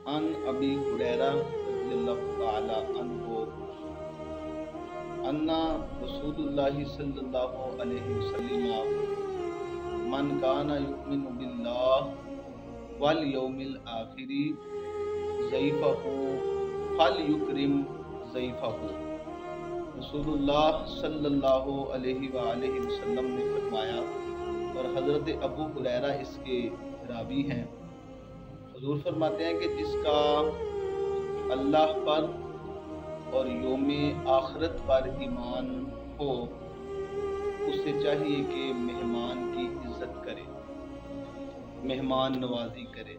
अन अबी हुरैरा रज़ियल्लाहु तआला अन्हु अन्ना रसूलुल्लाहि सल्लल्लाहु अलैहि वसल्लम मन काना युमिनु बिल्लाह वल यौमिल आखिरी ज़ैफ़हु फलयुकरिम ज़ैफ़हु। रसूलुल्लाह सल्लल्लाहु अलैहि वसल्लम ने फरमाया, और हज़रत अबू हुरैरा इसके रावी हैं। हुजूर फरमाते हैं कि जिसका अल्लाह पर और यौम आखिरत पर ईमान हो, उसे चाहिए कि मेहमान की इज्जत करे, मेहमान नवाजी करे।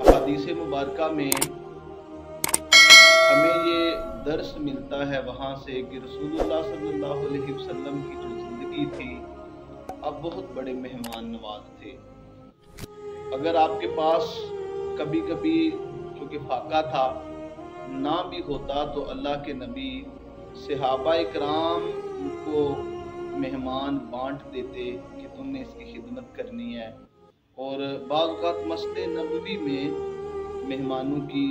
हदीस मुबारका में हमें ये दर्स मिलता है वहाँ से कि रसूलुल्लाह सल्लल्लाहु अलैहि वसल्लम की जो ज़िंदगी थी, अब बहुत बड़े मेहमान नवाज थे। अगर आपके पास कभी कभी चूँकि फाका था ना भी होता तो अल्लाह के नबी सहाबा इकराम को मेहमान बांट देते कि तुमने इसकी खिदमत करनी है। और बाज़ औक़ात मस्जिद नबवी में मेहमानों की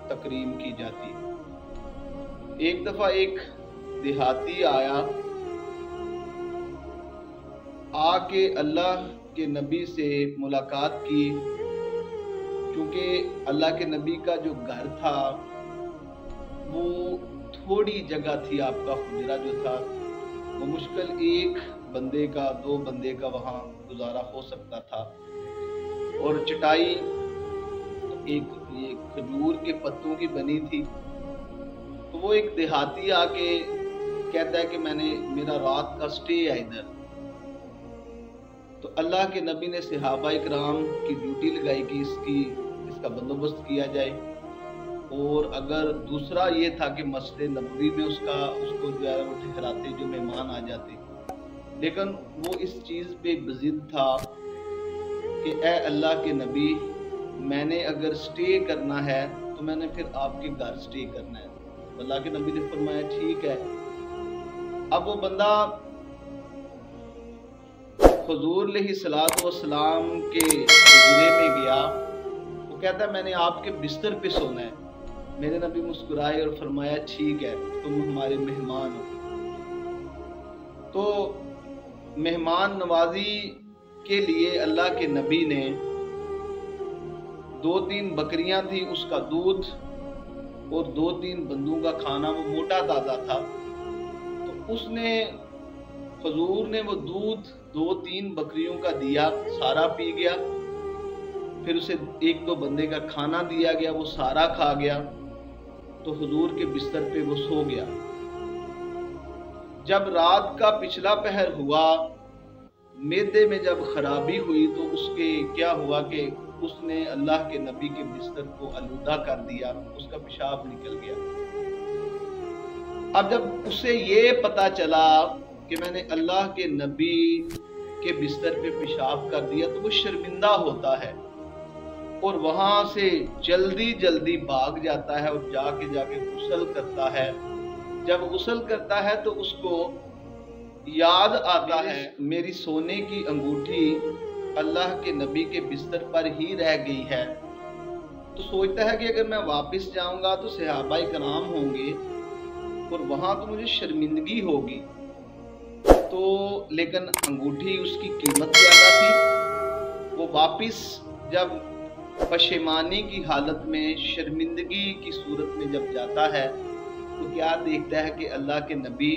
तकरीम की जाती। एक दफ़ा एक देहाती आके अल्लाह के नबी से मुलाकात की। क्योंकि अल्लाह के नबी का जो घर था वो थोड़ी जगह थी, आपका हुजरा जो था वो मुश्किल एक बंदे का, दो बंदे का वहाँ गुजारा हो सकता था। और चटाई एक ये खजूर के पत्तों की बनी थी। तो वो एक देहाती आके कहता है कि मेरा रात का स्टे है इधर। तो अल्लाह के नबी ने सहाबा इकराम की ड्यूटी लगाई कि इसका बंदोबस्त किया जाए। और अगर दूसरा ये था कि मस्जिद नबवी में उसको जो है वो ठहराते जो मेहमान आ जाते। लेकिन वो इस चीज़ पे बज़िद था कि ए अल्लाह के नबी, मैंने अगर स्टे करना है तो मैंने फिर आपके घर स्टे करना है। अल्लाह के नबी ने फरमाया ठीक है। अब वो बंदा हुजूर अलैहिस्सलातु वस्सलाम के हुजरे में गया। वो कहता है मैंने आपके बिस्तर पे सोना है। मेरे नबी मुस्कुराए और फरमाया ठीक है, तुम हमारे मेहमान हो। तो मेहमान नवाजी के लिए अल्लाह के नबी ने 2-3 बकरियां थी, उसका दूध और 2-3 बंदों का खाना, वो मोटा ताज़ा था। तो हुजूर ने वो दूध 2-3 बकरियों का दिया, सारा पी गया। फिर उसे 1-2 बंदे का खाना दिया गया, वो सारा खा गया। तो हुजूर के बिस्तर पे वो सो गया। जब रात का पिछला पहर हुआ, मैदे में जब खराबी हुई तो उसके क्या हुआ कि उसने अल्लाह के नबी के बिस्तर को आलूदा कर दिया, उसका पेशाब निकल गया। अब जब उसे ये पता चला कि मैंने अल्लाह के नबी के बिस्तर पे पेशाब कर दिया, तो वो शर्मिंदा होता है और वहां से जल्दी जल्दी भाग जाता है और जाके गुस्ल करता है। जब गुस्ल करता है तो उसको याद आता है मेरी सोने की अंगूठी अल्लाह के नबी के बिस्तर पर ही रह गई है। तो सोचता है कि अगर मैं वापस जाऊंगा तो सहाबा इकराम होंगे और वहां तो मुझे शर्मिंदगी होगी। तो लेकिन अंगूठी उसकी कीमत ज्यादा थी। वो वापस जब पशेमानी की हालत में, शर्मिंदगी की सूरत में जब जाता है तो क्या देखता है कि अल्लाह के नबी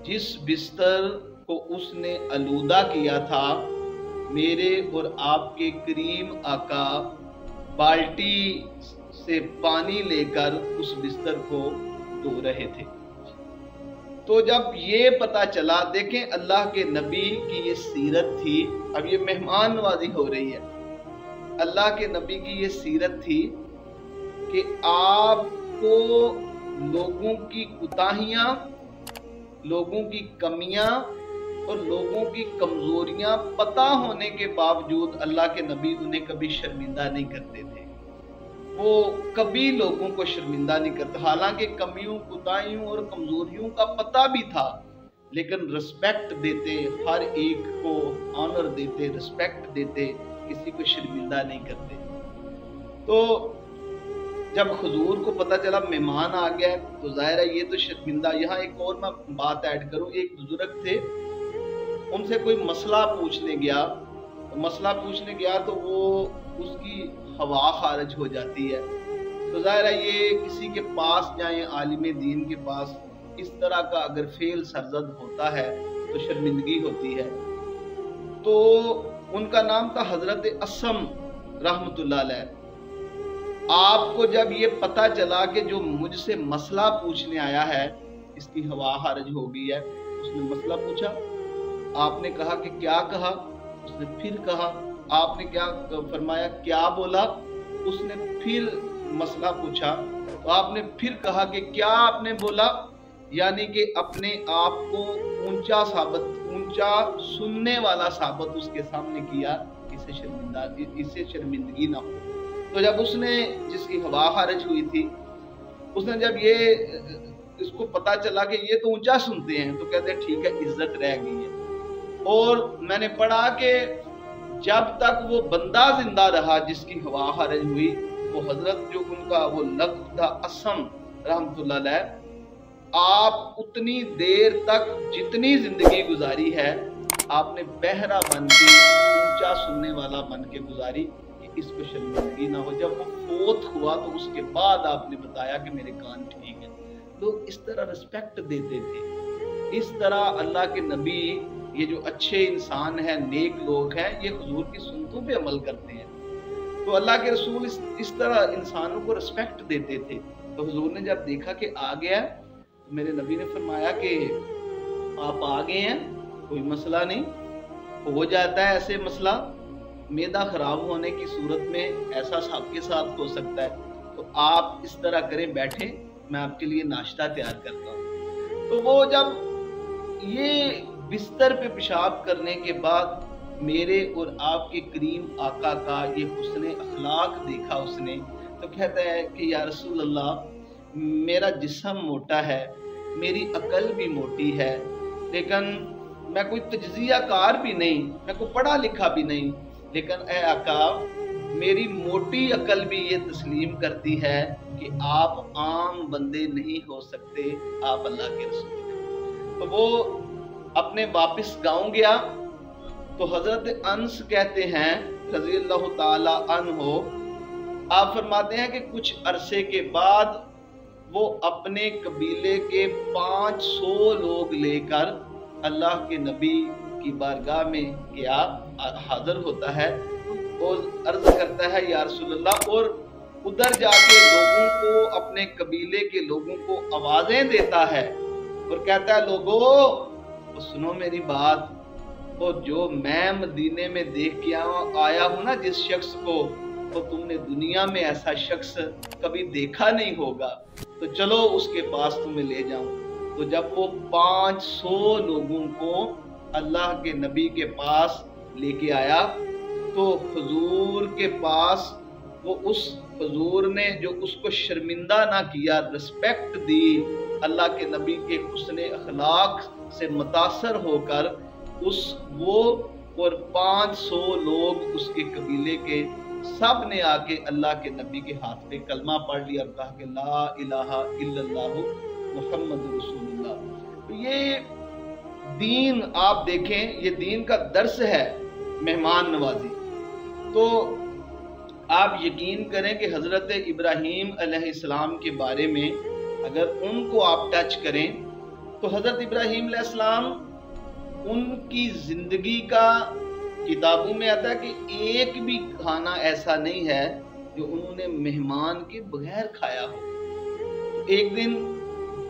जिस बिस्तर को उसने आलूदा किया था, मेरे और आपके करीम आका बाल्टी से पानी लेकर उस बिस्तर को धो रहे थे। तो जब ये पता चला, देखें अल्लाह के नबी की ये सीरत थी। अब ये मेहमान नवाजी हो रही है। अल्लाह के नबी की ये सीरत थी कि आपको लोगों की कुताहियां, लोगों की कमियां और लोगों की कमजोरियां पता होने के बावजूद अल्लाह के नबी उन्हें कभी शर्मिंदा नहीं करते थे। वो कभी लोगों को शर्मिंदा नहीं करते। हालांकि कमियों, कुताहियों और कमजोरियों का पता भी था, लेकिन रिस्पेक्ट देते, हर एक को ऑनर देते, रिस्पेक्ट देते, किसी को शर्मिंदा नहीं करते। تو जब हुजूर को पता चला मेहमान आ गया तो जाहिर है ये तो शर्मिंदा। यहाँ एक और मैं बात ऐड करूँ, एक बुजुर्ग थे, उनसे कोई मसला पूछने गया, तो वो उसकी हवा खारिज हो जाती है। तो जाहिर है ये किसी के पास जाए, आलिम दीन के पास, इस तरह का अगर फेल सरजद होता है तो शर्मिंदगी होती है। तो उनका नाम था हजरत असम रहमतुल्लाह अलैह। आपको जब ये पता चला कि जो मुझसे मसला पूछने आया है इसकी हवा खारिज हो गई है, उसने मसला पूछा, आपने कहा कि क्या कहा, उसने फिर कहा, आपने क्या फरमाया, क्या बोला, उसने फिर मसला पूछा, तो आपने फिर कहा कि क्या आपने बोला, यानी कि अपने आप को ऊंचा सुनने वाला साबित उसके सामने किया, इससे शर्मिंदगी ना हो। तो जब उसने, जिसकी हवा खारिज हुई थी, उसने जब ये इसको पता चला कि ये तो ऊंचा सुनते हैं, तो कहते ठीक है, इज्जत रह गई है। और मैंने पढ़ा कि जब तक वो बंदा जिंदा रहा जिसकी हवा खारिज हुई, वो हजरत जो उनका वो लक़्ब था असम रहमतुल्लाह अलैह, आप उतनी देर तक जितनी जिंदगी गुजारी है आपने बहरा बन के, ऊंचा सुनने वाला बन के गुजारी, इस पर शर्मिंदगी ना हो। जब वो फोत हुआ तो उसके बाद आपने बताया कि मेरे कान ठीक है। लोग इस तरह रिस्पेक्ट देते थे। इस तरह अल्लाह के नबी, ये जो अच्छे इंसान हैं, नेक लोग हैं, ये हुजूर की सुन्नतों पे अमल करते हैं। तो अल्लाह के रसूल इस तरह इंसानों को रिस्पेक्ट देते थे। तो हुजूर ने जब देखा कि आ गया, तो मेरे नबी ने फरमाया कि आप आ गए हैं, कोई मसला नहीं, हो जाता है ऐसे मसला, मैदा खराब होने की सूरत में ऐसा आपके साथ हो सकता है, तो आप इस तरह करें, बैठे, मैं आपके लिए नाश्ता तैयार करता हूँ। तो वो जब ये बिस्तर पे पेशाब करने के बाद मेरे और आपके करीम आका का ये हुस्न अखलाक देखा उसने, तो कहता है कि या रसूल अल्लाह, मेरा जिस्म मोटा है, मेरी अकल भी मोटी है, लेकिन मैं कोई तज्जिया कार भी नहीं, मैं कोई पढ़ा लिखा भी नहीं, लेकिन ए आका, मेरी मोटी अकल भी ये तस्लीम करती है कि आप आम बंदे नहीं हो सकते, आप अल्लाह के रसूल हैं। तो वो अपने वापस गांव गया, तो हजरत अनस कहते हैं रज़ी अल्लाह ताला अन्हो, आप फरमाते हैं कि कुछ अरसे के बाद वो अपने कबीले के 500 लोग लेकर अल्लाह के नबी की बारगाह में गया, हाजिर होता है और अर्ज करता है या रसूल अल्लाह, और उधर जाके लोगों को, अपने कबीले के लोगों को आवाजें देता है और कहता है, लोगों सुनो मेरी बात, और जो मैं मदीने में देख के आया हूँ ना जिस शख्स को, तो तुमने दुनिया में ऐसा शख्स कभी देखा नहीं होगा, तो चलो उसके पास तुम्हें ले जाऊं। तो जब वो 500 लोगों को अल्लाह के नबी के पास लेके आया, तो हुजूर के पास वो, उस हुजूर ने जो उसको शर्मिंदा ना किया, रिस्पेक्ट दी, अल्लाह के नबी के हुस्न अखलाक से मुतासर होकर वो और 500 लोग उसके कबीले के सब ने आके अल्लाह के नबी के हाथ पे कलमा पढ़ लिया और कहा कि ला इलाहा इल्लल्लाह मुहम्मद रसूलुल्लाह। तो ये दीन आप देखें, ये दीन का दर्स है, मेहमान नवाजी। तो आप यकीन करें कि हजरत इब्राहीम अलैहिस्सलाम के बारे में अगर उनको आप टच करें, तो हजरत इब्राहीम अलैहिस्सलाम, उनकी जिंदगी का किताबों में आता है कि एक भी खाना ऐसा नहीं है जो उन्होंने मेहमान के बगैर खाया हो। एक दिन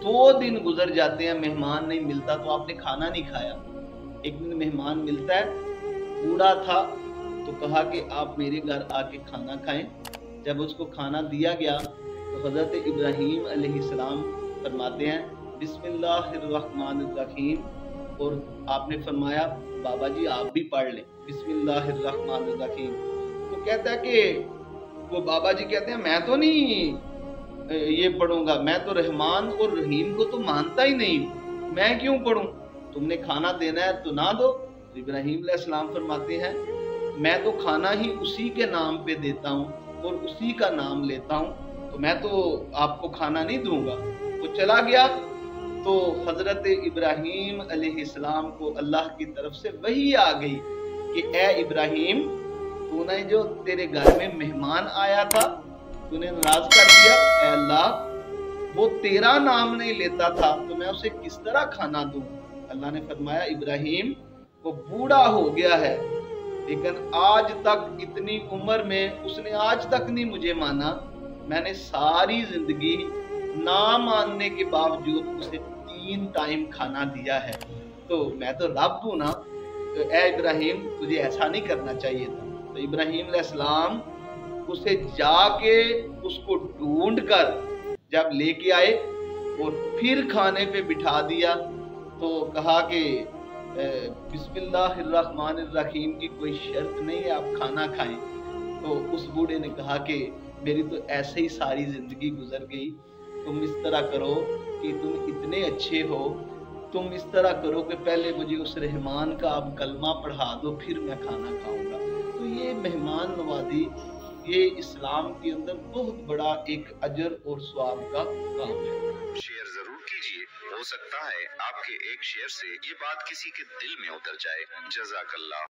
2 दिन गुजर जाते हैं, मेहमान नहीं मिलता, तो आपने खाना नहीं खाया। एक दिन मेहमान मिलता है, बूढ़ा था, तो कहा कि आप मेरे घर आके खाना खाएं। जब उसको खाना दिया गया तो हजरत इब्राहीम अलैहिस्सलाम फरमाते हैं बिस्मिल्लाहिर्रहमानिर्रहीम, और आपने फरमाया बाबा जी आप भी पढ़ लें बिस्मिल्लाहिर्रहमानिर्रहीम। तो कहता है कि वो बाबा जी कहते हैं मैं तो नहीं ये पढ़ूंगा, मैं तो रहमान और रहीम को तो मानता ही नहीं, मैं क्यों पढ़ूं, तुमने खाना देना है तो ना दो। तो इब्राहीम अलैहिस्सलाम फरमाते हैं मैं तो खाना ही उसी के नाम पे देता हूँ और उसी का नाम लेता हूँ, तो मैं तो आपको खाना नहीं दूंगा। वो चला गया। तो हजरत इब्राहीम अलैहिस्सलाम को अल्लाह की तरफ से वही आ गई कि ए इब्राहीम, तूने जो तेरे घर में मेहमान आया था, तूने नाराज कर दिया। ए अल्लाह, वो तेरा नाम नहीं लेता था तो मैं उसे किस तरह खाना दूं? अल्लाह ने फरमाया, इब्राहीम वो बूढ़ा हो गया है, लेकिन आज तक इतनी उम्र में उसने आज तक नहीं मुझे माना। मैंने सारी जिंदगी ना मानने के बावजूद उसे 3 टाइम खाना दिया है, तो मैं तो रब हूं ना। तो ए इब्राहीम, तुझे ऐसा नहीं करना चाहिए था। तो इब्राहीम अलैहिस्सलाम उसे जाके उसको ढूंढ कर जब लेके आए और फिर खाने पे बिठा दिया, तो कहा कि बिस्मिल्लाहिर्रहमानिर्रहीम की कोई शर्त नहीं है, आप खाना खाएं। तो उस बूढ़े ने कहा कि मेरी तो ऐसे ही सारी जिंदगी गुजर गई, तुम इस तरह करो कि तुम इतने अच्छे हो, तुम इस तरह करो कि पहले मुझे उस रहमान का आप कलमा पढ़ा दो, फिर मैं खाना खाऊंगा। तो ये मेहमान नवाजी, ये इस्लाम के अंदर बहुत बड़ा एक अजर और स्वाब का काम है। शेयर जरूर कीजिए, हो सकता है आपके एक शेयर से ये बात किसी के दिल में उतर जाए। जज़ाकल्लाह।